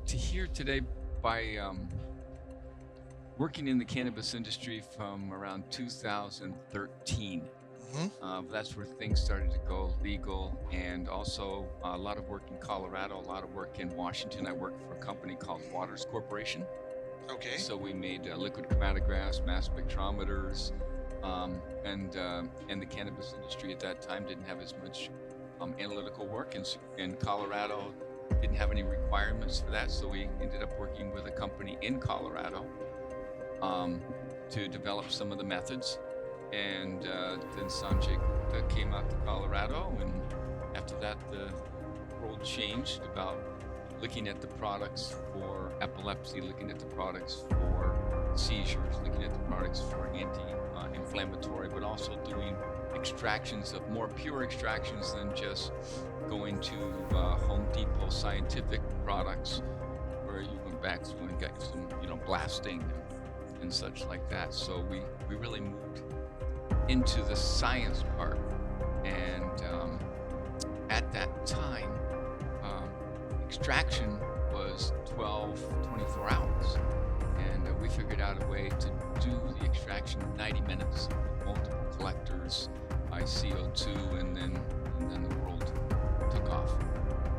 to here today by working in the cannabis industry from around 2013. Hmm. That's where things started to go legal, and also a lot of work in Colorado, a lot of work in Washington. I worked for a company called Waters Corporation. Okay. So we made liquid chromatographs, mass spectrometers, and the cannabis industry at that time didn't have as much analytical work, in Colorado didn't have any requirements for that. So we ended up working with a company in Colorado um, to develop some of the methods. And then Sanjay came out to Colorado, and after that, the world changed about looking at the products for epilepsy, looking at the products for seizures, looking at the products for anti-inflammatory, but also doing extractions of more pure extractions than just going to Home Depot scientific products where you went back through and got some, blasting and such like that. So we really moved into the science part, and at that time, extraction was 24 hours, and we figured out a way to do the extraction in 90 minutes with multiple collectors by CO2, and then the world took off.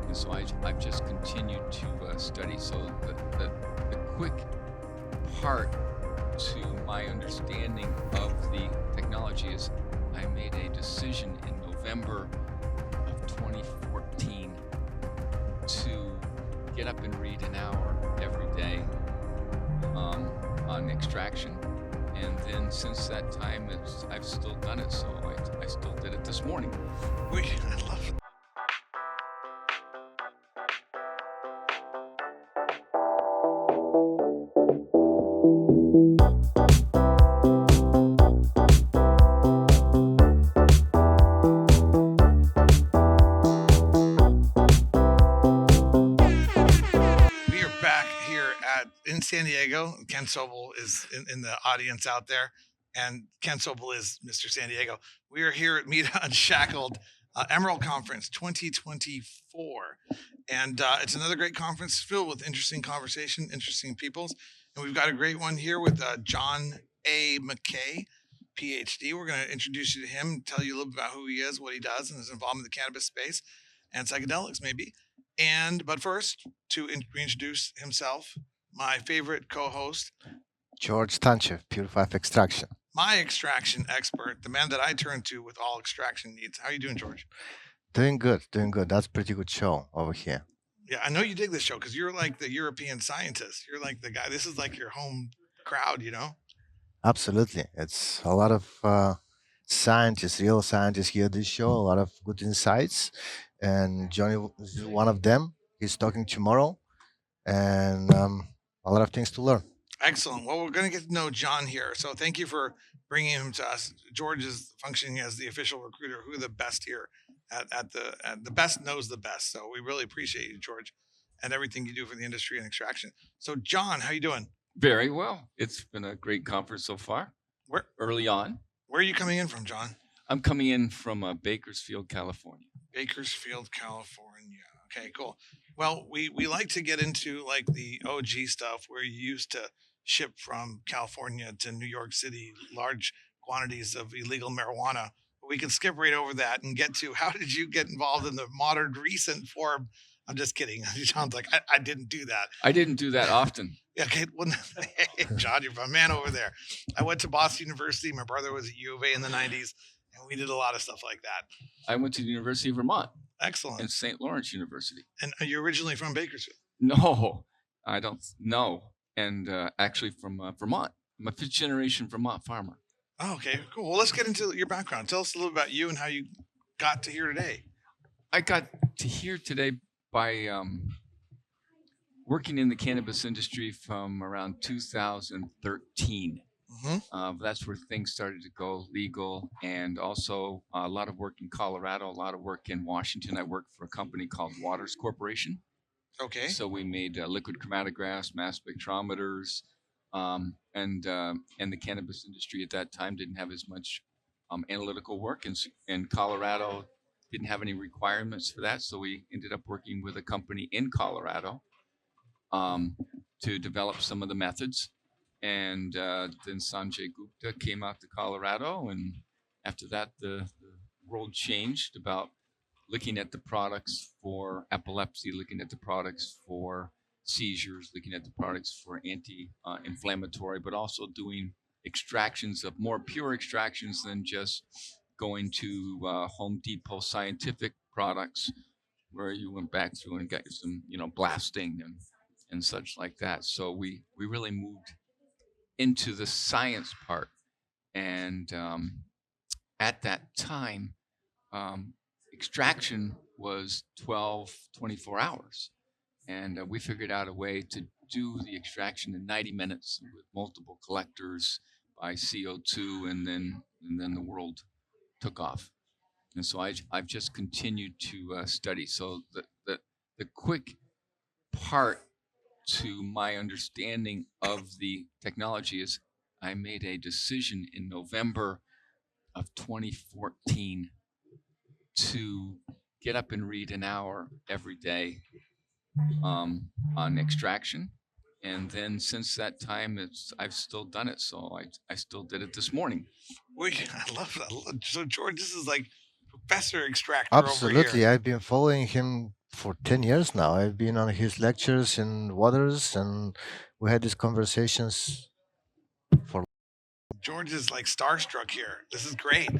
And so I've just continued to study. So the quick part to my understanding of the technology is I made a decision in November of 2014 to get up and read an hour every day on extraction. And then since that time, I've still done it. So I still did it this morning. I love it. We are back here in San Diego. Ken Sobel is in the audience out there, and Ken Sobel is Mr. San Diego. We are here at Meet Unshackled Emerald Conference 2024, and it's another great conference filled with interesting conversation, interesting peoples, and we've got a great one here with John A. McKay, Ph.D. We're going to introduce you to him, tell you a little bit about who he is, what he does, and his involvement in the cannabis space and psychedelics, maybe. But first, to reintroduce himself, my favorite co-host, George Tanchev, Pure5 Extraction. my extraction expert, the man that I turn to with all extraction needs. How are you doing, George? Doing good, doing good. That's pretty good show over here. Yeah, I know you dig this show because you're like the European scientist. You're like the guy. This is like your home crowd, you know? Absolutely. It's a lot of scientists, real scientists here at this show, a lot of good insights. And Johnny is one of them. He's talking tomorrow, and a lot of things to learn. Excellent. Well, we're going to get to know John here. So thank you for bringing him to us. George is functioning as the official recruiter. Who the best here at the best knows the best. So we really appreciate you, George, and everything you do for the industry and extraction. So John, how you doing? Very well. It's been a great conference so far. Where Early on, where are you coming in from, John? I'm coming in from Bakersfield, California. Bakersfield, California. Okay, cool. Well, we like to get into like the OG stuff where you used to ship from California to New York City large quantities of illegal marijuana. We can skip right over that and get to how did you get involved in the modern recent form? I'm just kidding. It sounds like I didn't do that. I didn't do that often. Okay, well, hey, John, you're my man over there. I went to Boston University. My brother was at U of A in the 90s, and we did a lot of stuff like that. I went to the University of Vermont Excellent. and St. Lawrence University. And are you originally from Bakersfield? No, I don't know. And actually from Vermont. I'm a fifth generation Vermont farmer. Oh, okay, cool. Well, let's get into your background. Tell us a little about you and how you got to here today. I got to here today by working in the cannabis industry from around 2013. That's where things started to go legal, and also a lot of work in Colorado, a lot of work in Washington. I worked for a company called Waters Corporation. Okay. So we made liquid chromatographs, mass spectrometers, and the cannabis industry at that time didn't have as much analytical work, and Colorado didn't have any requirements for that. So we ended up working with a company in Colorado to develop some of the methods. And then Sanjay Gupta came out to Colorado, and after that, the world changed about looking at the products for epilepsy, looking at the products for seizures, looking at the products for anti-inflammatory, but also doing extractions of more pure extractions than just going to Home Depot scientific products where you went back through and got some, blasting and such like that. So we really moved into the science part. And at that time, extraction was 12, 24 hours. And we figured out a way to do the extraction in 90 minutes with multiple collectors by CO2, and then the world took off. And so I've just continued to study. So the quick part to my understanding of the technology is I made a decision in November of 2014 to get up and read an hour every day on extraction. And then since that time, I've still done it. So I still did it this morning. I love that. So George, this is like Professor Extractor over Absolutely. here. I've been following him for 10 years now. I've been on his lectures in Waters, and we had these conversations for. George is like starstruck here. This is great. No,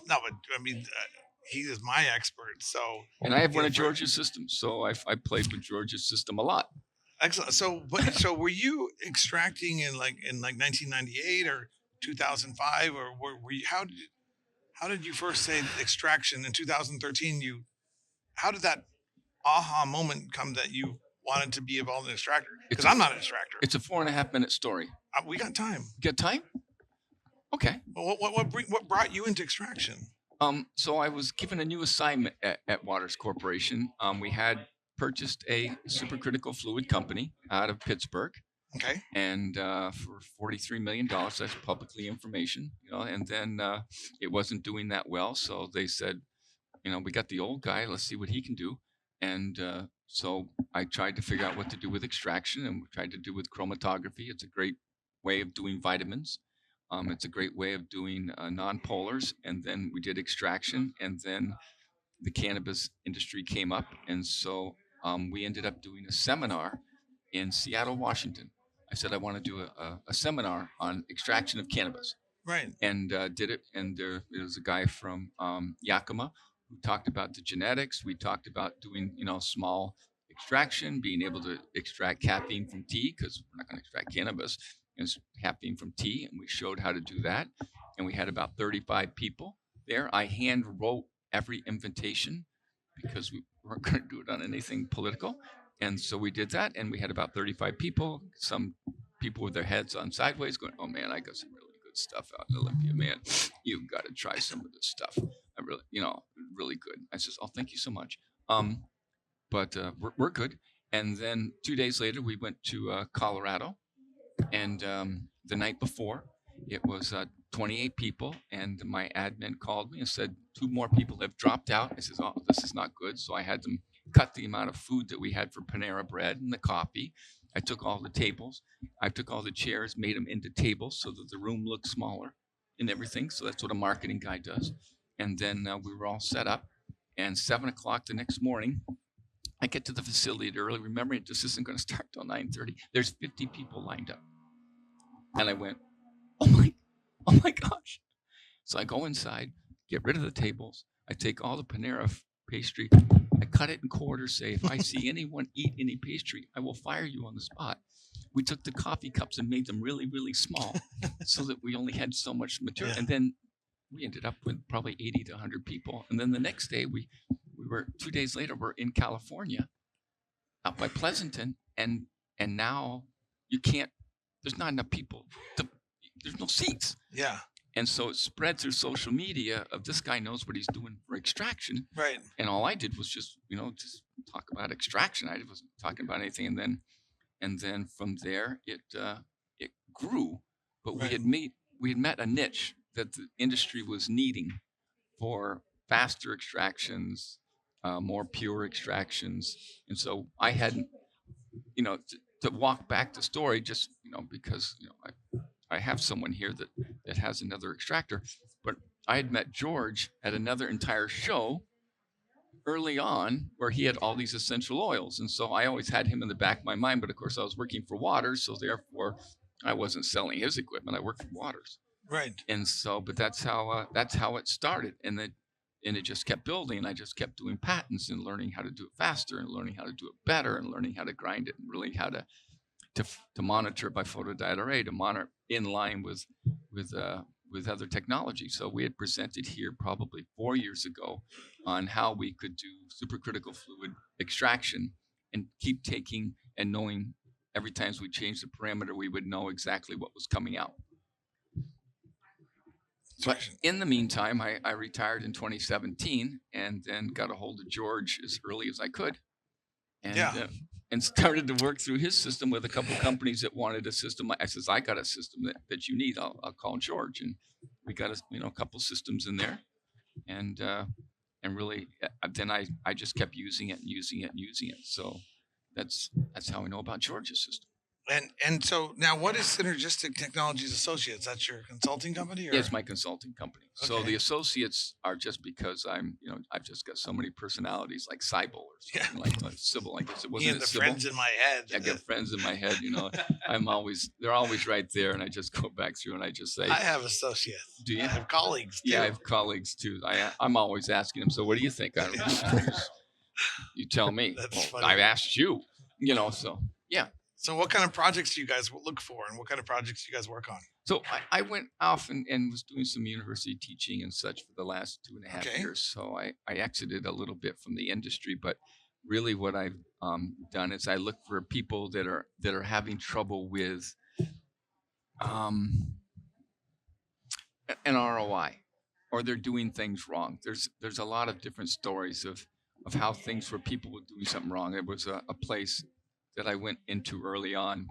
but I mean, he is my expert. So, And I have one of George's systems, so I played with George's system a lot. Excellent. So, so were you extracting in like 1998 or 2005, or were you, how did you first say extraction in 2013? How did that aha moment come that you wanted to be involved in extractor? Because I'm not an extractor. It's a 4.5-minute story. We got time. You got time? Okay. Well, what brought you into extraction? So I was given a new assignment at Waters Corporation. We had purchased a supercritical fluid company out of Pittsburgh. Okay. And for $43 million, that's publicly information, and then it wasn't doing that well. So they said, we got the old guy, let's see what he can do. And so I tried to figure out what to do with extraction, and we tried to do with chromatography. It's a great way of doing vitamins. It's a great way of doing non-polars. And then we did extraction, and then the cannabis industry came up. And so we ended up doing a seminar in Seattle, Washington. I said I want to do a seminar on extraction of cannabis. Right. And did it. And there was a guy from Yakima who talked about the genetics. We talked about doing, small extraction, being able to extract caffeine from tea, because we're not going to extract cannabis. It's caffeine from tea, and we showed how to do that. And we had about 35 people there. I hand wrote every invitation because we weren't going to do it on anything political. And so we did that, and we had about 35 people. Some people with their heads on sideways going, "Oh man, I got some really good stuff out in Olympia, man. You've got to try some of this stuff. I really, really good." I says, "Oh, thank you so much." But we're good. And then 2 days later, we went to Colorado, and the night before, it was 28 people, and my admin called me and said 2 more people have dropped out. I says, "Oh, this is not good." So I had them cut the amount of food that we had for Panera Bread and the coffee. I took all the tables, I took all the chairs, made them into tables so that the room looked smaller and everything. So that's what a marketing guy does. And then we were all set up. And 7 o'clock the next morning, I get to the facility early, remembering this isn't going to start till 9:30. There's 50 people lined up, and I went, "Oh my gosh!" So I go inside, get rid of the tables. I take all the Panera pastry, I cut it in quarters, say, "If I see anyone eat any pastry, I will fire you on the spot." We took the coffee cups and made them really, really small so that we only had so much material. Yeah. And then we ended up with probably 80 to 100 people. And then the next day, we were 2 days later, we're in California, out by Pleasanton, and now you can't. There's not enough people. There's no seats. Yeah. And so it spread through social media of this guy knows what he's doing for extraction. Right. And all I did was just talk about extraction. I wasn't talking about anything. And then from there it grew. But right. we had met a niche that the industry was needing for faster extractions, more pure extractions. And so I hadn't, to walk back the story, just because I have someone here that has another extractor, but I had met George at another entire show early on where he had all these essential oils, and so I always had him in the back of my mind. But of course, I was working for Waters, so therefore I wasn't selling his equipment. I worked for Waters, Right. and so but that's how it started, and it just kept building. And I just kept doing patents and learning how to do it faster and learning how to do it better and learning how to grind it and really how to monitor it by photodiode array, to monitor in line with other technology. So we had presented here probably 4 years ago on how we could do supercritical fluid extraction and keep taking and knowing every time we changed the parameter, we would know exactly what was coming out. But in the meantime, I retired in 2017 and then got a hold of George as early as I could. And and started to work through his system with a couple of companies that wanted a system. I says, I got a system that you need. I'll call George, and we got a couple systems in there, and really then I just kept using it and using it and using it. So that's how I know about George's system. And so now, what is Synergistic Technologies Associates? That's your consulting company, or? Yeah, it's my consulting company. Okay. So the associates are just because I've just got so many personalities, like Sybil or something, like Sybil. I guess it wasn't. Me and the Sybil. friends in my head. I got friends in my head. They're always right there, and I just go back through and I just say, I have associates. Do you? I have colleagues too. Yeah, I have colleagues too. I'm always asking them. So what do you think? I don't know. You tell me. That's funny. I've asked you. So yeah. So what kind of projects do you guys look for, and what kind of projects do you guys work on? So I went off and was doing some university teaching and such for the last 2.5 years. So I exited a little bit from the industry, but really what I've done is I look for people that are having trouble with an ROI, or they're doing things wrong. There's a lot of different stories of how things where people were doing something wrong. It was a place that I went into early on,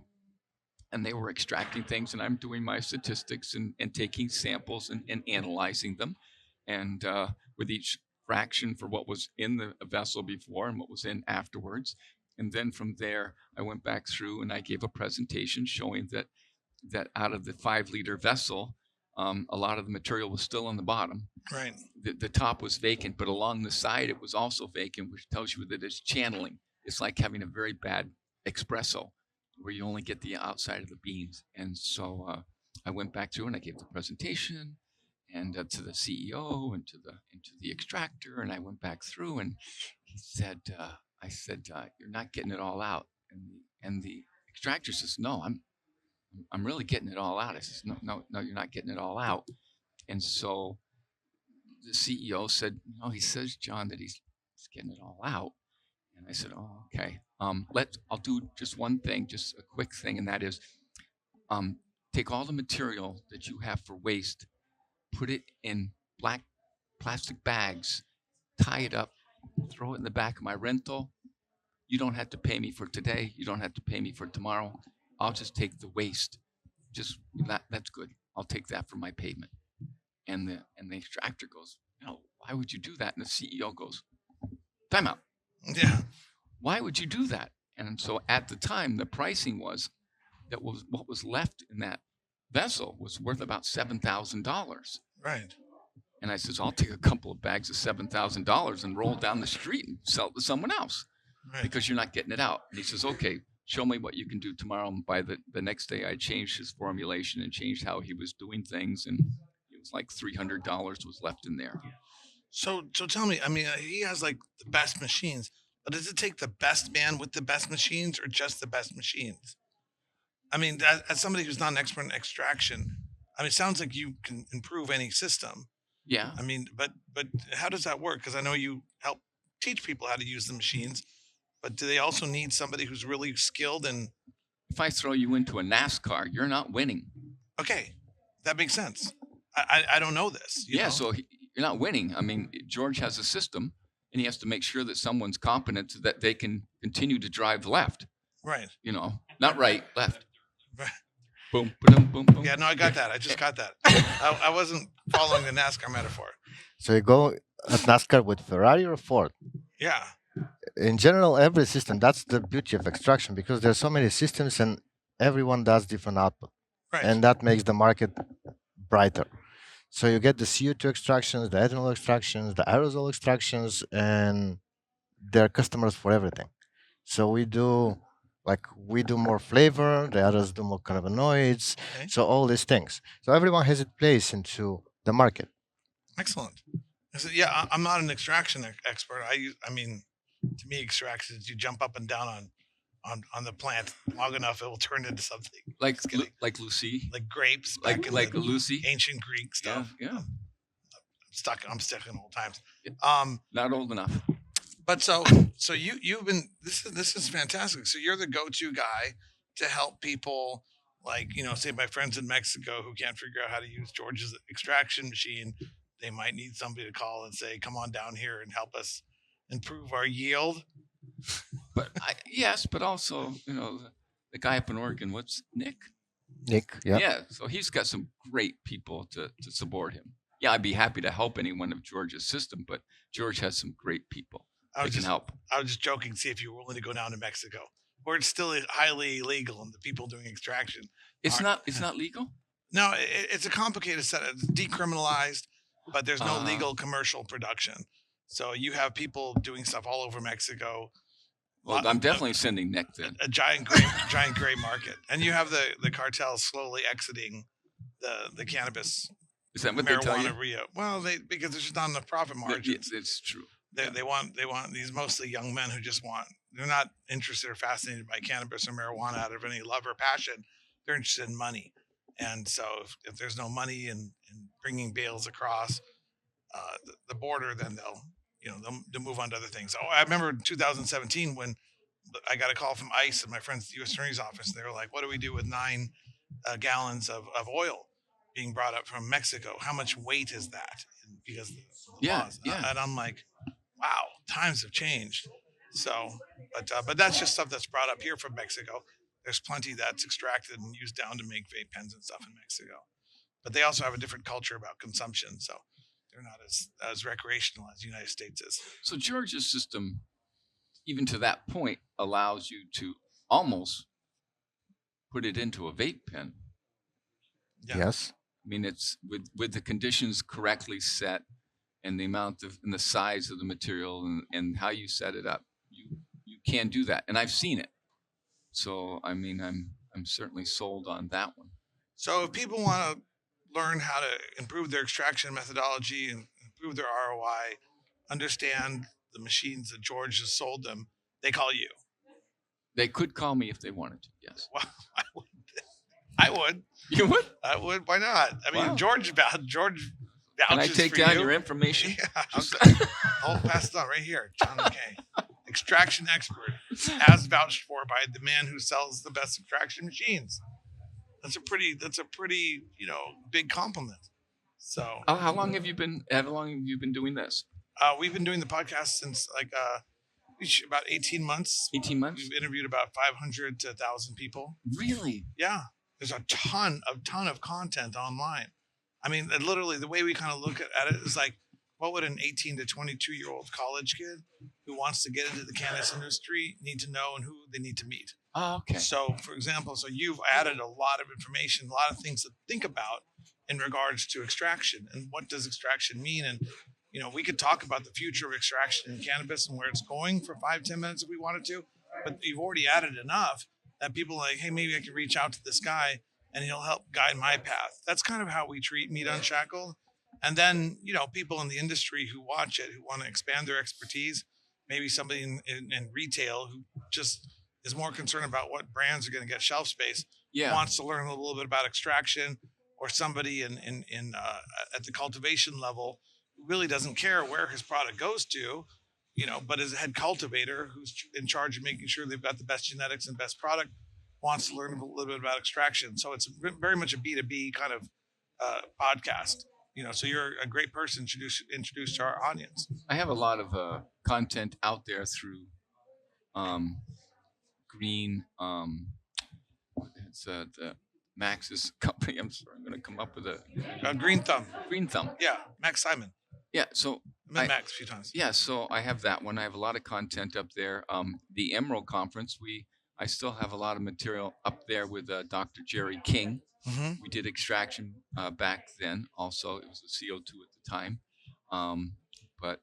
and they were extracting things, and I'm doing my statistics and taking samples and analyzing them, and with each fraction for what was in the vessel before and what was in afterwards. And then from there, I went back through and I gave a presentation showing that out of the 5-liter vessel, a lot of the material was still on the bottom. Right. The top was vacant, but along the side, it was also vacant, which tells you that it's channeling. It's like having a very bad espresso where you only get the outside of the beans. And so I went back through and I gave the presentation and to the CEO and to the extractor, and I went back through and he said, I said, you're not getting it all out. And the extractor says, no, I'm really getting it all out. I says, no, you're not getting it all out. And so the CEO said, no, he says, John, that he's getting it all out. And I said, oh, okay. I'll do just one thing, just a quick thing, and that is take all the material that you have for waste, put it in black plastic bags, tie it up, throw it in the back of my rental. You don't have to pay me for today. You don't have to pay me for tomorrow. I'll just take the waste. Just that's good. I'll take that for my payment. And the extractor goes, why would you do that? And the CEO goes, time out. Yeah. Why would you do that? And so at the time, the pricing was that what was left in that vessel was worth about $7,000. Right. And I says, I'll take a couple of bags of $7,000 and roll down the street and sell it to someone else, Right. because you're not getting it out. And he says, okay, show me what you can do tomorrow. And by the next day, I changed his formulation and changed how he was doing things. And it was like $300 was left in there. So tell me, I mean, he has like the best machines, but does it take the best man with the best machines or just the best machines? I mean, as somebody who's not an expert in extraction, I mean, it sounds like you can improve any system. Yeah. I mean, but how does that work? Because I know you help teach people how to use the machines, but do they also need somebody who's really skilled in? If I throw you into a NASCAR, you're not winning. Okay, that makes sense. I don't know this. You know? So you're not winning. I mean, George has a system, and he has to make sure that someone's competent so that they can continue to drive left. Right. Not right, left. Right. Boom, boom, boom, boom. Yeah, no, I got that. I just got that. I wasn't following the NASCAR metaphor. So you go at NASCAR with Ferrari or Ford? Yeah. In general, every system, that's the beauty of extraction, because there's so many systems and everyone does different output, Right. and that makes the market brighter. So you get the CO2 extractions, the ethanol extractions, the aerosol extractions, and there are customers for everything. So we do more flavor, the others do more cannabinoids, Okay. so all these things. So everyone has its place into the market. Excellent. Yeah, I'm not an extraction expert. I mean, to me, extraction is you jump up and down on the plant long enough, it will turn into something. Like Just kidding. like Lucy, Like grapes back in like the Lucy. ancient Greek Yeah, stuff. yeah. I'm stuck in old times. Yeah. Um, Not old enough. but so you've been this is fantastic. So you're the go-to guy to help people, like, say my friends in Mexico who can't figure out how to use George's extraction machine. They might need somebody to call and say, "Come on down here and help us improve our yield." But yes, but also, the guy up in Oregon, what's Nick? Nick, yeah. Yeah, so he's got some great people to support him. Yeah, I'd be happy to help anyone of George's system, but George has some great people that can help. I was just joking. See if you were willing to go down to Mexico, where it's still highly illegal, and the people doing extraction. It's aren't- not legal. No, it's a complicated set. It's decriminalized, but there's no Uh-huh. legal commercial production. So you have people doing stuff all over Mexico. Well, I'm definitely sending Nick then. A giant gray market, and you have the cartels slowly exiting the cannabis Is that what they tell you? marijuana Rio. Well, because there's just not enough profit margins. It's true. They want these mostly young men who just they're not interested or fascinated by cannabis or marijuana out of any love or passion. They're interested in money, and so if there's no money in bringing bales across the border, then they'll move on to other things. Oh, I remember in 2017 when I got a call from ICE and my friends at the U.S. Attorney's Office. They were like, "What do we do with 9 gallons of oil being brought up from Mexico? How much weight is that?" Because of the laws. And I'm like, wow, times have changed. So, but that's just stuff that's brought up here from Mexico. There's plenty that's extracted and used down to make vape pens and stuff in Mexico. But they also have a different culture about consumption, so they're not as recreational as the United States is. So Georgia's system, even to that point, allows you to almost put it into a vape pen. Yeah. Yes. I mean, it's with the conditions correctly set, and the amount of and the size of the material and how you set it up, you can do that, and I've seen it. So I mean, I'm certainly sold on that one. So if people want to learn how to improve their extraction methodology and improve their ROI, understand the machines that George has sold them, they call you. They could call me if they wanted to. Yes. Well, I would. You would? I would. Why not? I mean, Wow. George Can I take down your information? Yeah, Just- I'll pass it on right here. John McKay, extraction expert, as vouched for by the man who sells the best extraction machines. That's a pretty big compliment. So How long have you been doing this? we've been doing the podcast since about 18 months. 18 months? We've interviewed about 500 to 1,000 people. Really? Yeah, there's a ton of content online. I mean, literally, the way we kind of look at it is like, what would an 18 to 22-year-old college kid who wants to get into the cannabis industry need to know and who they need to meet? Oh, okay. So, for example, you've added a lot of information, a lot of things to think about in regards to extraction and what does extraction mean. And, we could talk about the future of extraction in cannabis and where it's going for 5-10 minutes if we wanted to, but you've already added enough that people are like, hey, maybe I can reach out to this guy and he'll help guide my path. That's kind of how we treat Meat Unshackled. And then, people in the industry who watch it, who want to expand their expertise, maybe somebody in retail who just is more concerned about what brands are going to get shelf space, Yeah. wants to learn a little bit about extraction, or somebody in at the cultivation level who really doesn't care where his product goes to, but is a head cultivator who's in charge of making sure they've got the best genetics and best product, wants to learn a little bit about extraction. So it's very much a B2B kind of podcast. So you're a great person to introduce to our audience. I have a lot of content out there through Green. It's the Max's company. I'm sorry, I'm going to come up with a Green Thumb. Green Thumb. Yeah, Max Simon. Yeah. So I met Max a few times. Yeah, so I have that one. I have a lot of content up there. The Emerald Conference, I still have a lot of material up there with Dr. Jerry King. Mm-hmm. We did extraction back then. Also, it was a CO2 at the time, but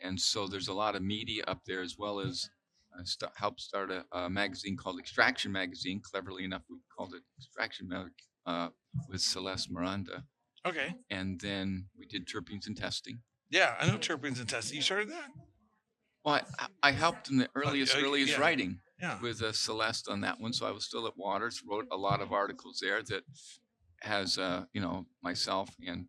and so there's a lot of media up there as well as helped start a magazine called Extraction Magazine. Cleverly enough, we called it Extraction with Celeste Miranda. Okay. And then we did terpenes and testing. Yeah, I know terpenes and testing. You started that? Well, I helped in the earliest yeah. writing Yeah. with Celeste on that one. So I was still at Waters, wrote a lot of articles there that has myself and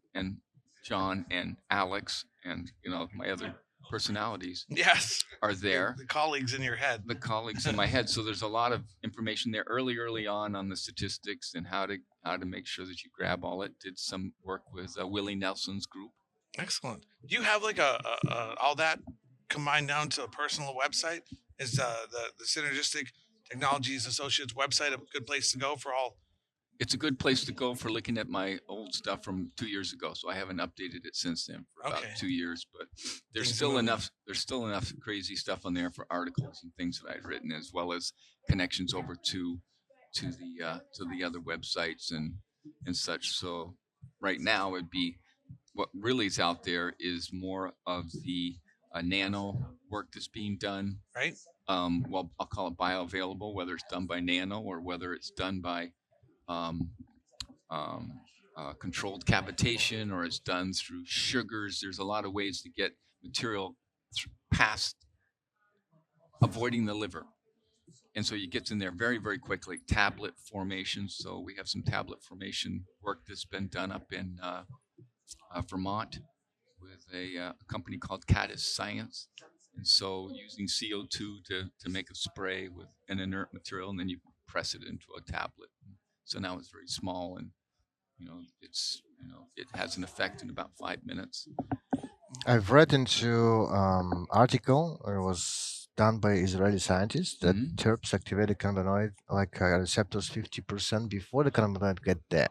John and Alex and my other personalities Yes. are there. The colleagues in your head. The colleagues in my head. So there's a lot of information there early on the statistics and how to make sure that you grab all it. Did some work with Willie Nelson's group. Excellent. Do you have like a all that combined down to a personal website? Is the Synergistic Technologies Associates website a good place to go for all? It's a good place to go for looking at my old stuff from 2 years ago. So I haven't updated it since then for about 2 years, but there's still enough crazy stuff on there for articles and things that I'd written, as well as connections over to the other websites and such. So right now it'd be what really is out there is more of the nano work that's being done. Right. Well, I'll call it bioavailable, whether it's done by nano or whether it's done by controlled cavitation or it's done through sugars. There's a lot of ways to get material past avoiding the liver. And so it gets in there very, very quickly. Tablet formation. So we have some tablet formation work that's been done up in Vermont with a company called Cannabis Science. And so using CO2 to make a spray with an inert material, and then you press it into a tablet. So now it's very small, and it has an effect in about 5 minutes. I've read into article. It was done by Israeli scientists that terps activated cannabinoid like receptors 50% before the cannabinoid get there.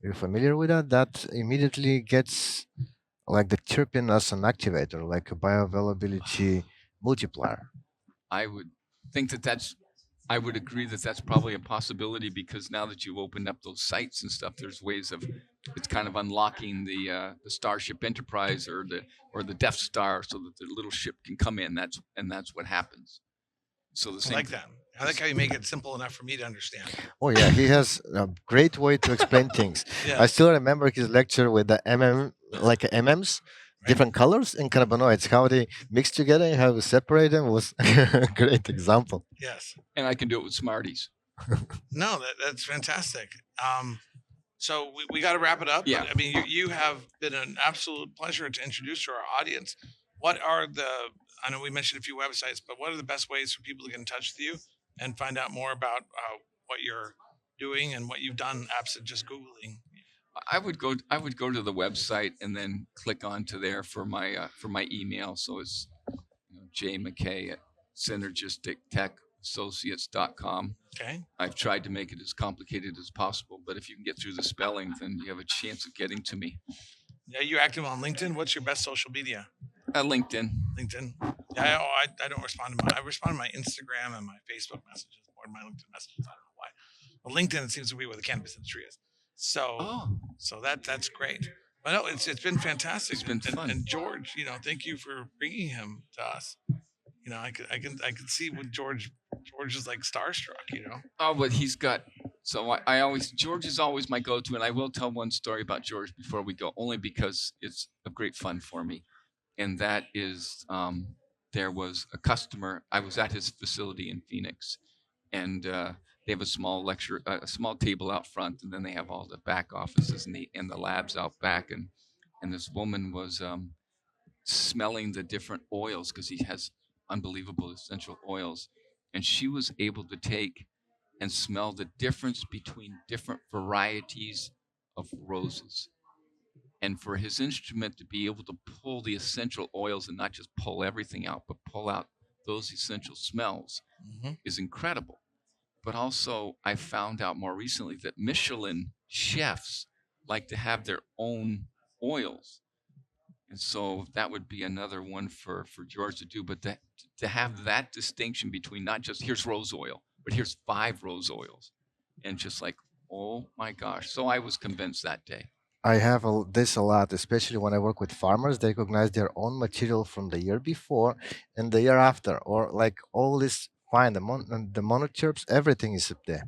You're familiar with that? That immediately gets like the terpene as an activator, like a bioavailability multiplier. I would think I would agree that that's probably a possibility, because now that you've opened up those sites and stuff, there's ways of it's kind of unlocking the Starship Enterprise or the Death Star, so that the little ship can come in. That's what happens. So the same. I like that. I like how you make it simple enough for me to understand. Oh yeah, he has a great way to explain things. Yeah. I still remember his lecture with the MMs, different colors and cannabinoids, how they mix together and how to separate them was a great example. Yes. And I can do it with Smarties. No, that's fantastic. So we got to wrap it up. Yeah. But, I mean, you have been an absolute pleasure to introduce to our audience. What are I know we mentioned a few websites, but what are the best ways for people to get in touch with you and find out more about what you're doing and what you've done, absent just Googling? I would go to the website and then click onto there for my email. So it's J McKay at synergistictechassociates.com. Okay. I've tried to make it as complicated as possible, but if you can get through the spelling, then you have a chance of getting to me. Yeah, you're active on LinkedIn. What's your best social media? LinkedIn. LinkedIn. Yeah, I don't respond to I respond to my Instagram and my Facebook messages more than my LinkedIn messages. I don't know why. But LinkedIn, it seems to be where the cannabis industry is. So that's great. But no, it's been fantastic. It's been fun. And George, thank you for bringing him to us. I can see when George is like starstruck. Oh, but he's got. So George is always my go-to, and I will tell one story about George before we go, only because it's of great fun for me. And that is, there was a customer. I was at his facility in Phoenix, and they have a small table out front, and then they have all the back offices and the labs out back. And this woman was smelling the different oils, because he has unbelievable essential oils, and she was able to take and smell the difference between different varieties of roses. And for his instrument to be able to pull the essential oils and not just pull everything out, but pull out those essential smells is incredible. But also, I found out more recently that Michelin chefs like to have their own oils. And so that would be another one for George to do. But to have that distinction between not just here's rose oil, but here's 5 rose oils, and just like, oh my gosh. So I was convinced that day. I have this a lot, especially when I work with farmers. They recognize their own material from the year before and the year after, or like all this fine, the monoterps, everything is up there.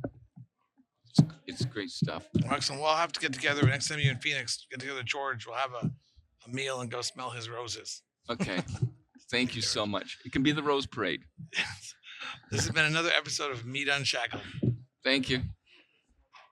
It's great stuff. Excellent. We'll have to get together next time you're in Phoenix. Get together, George. We'll have a meal and go smell his roses. Okay. Thank you so much. It can be the Rose Parade. This has been another episode of Meat Unshackled. Thank you.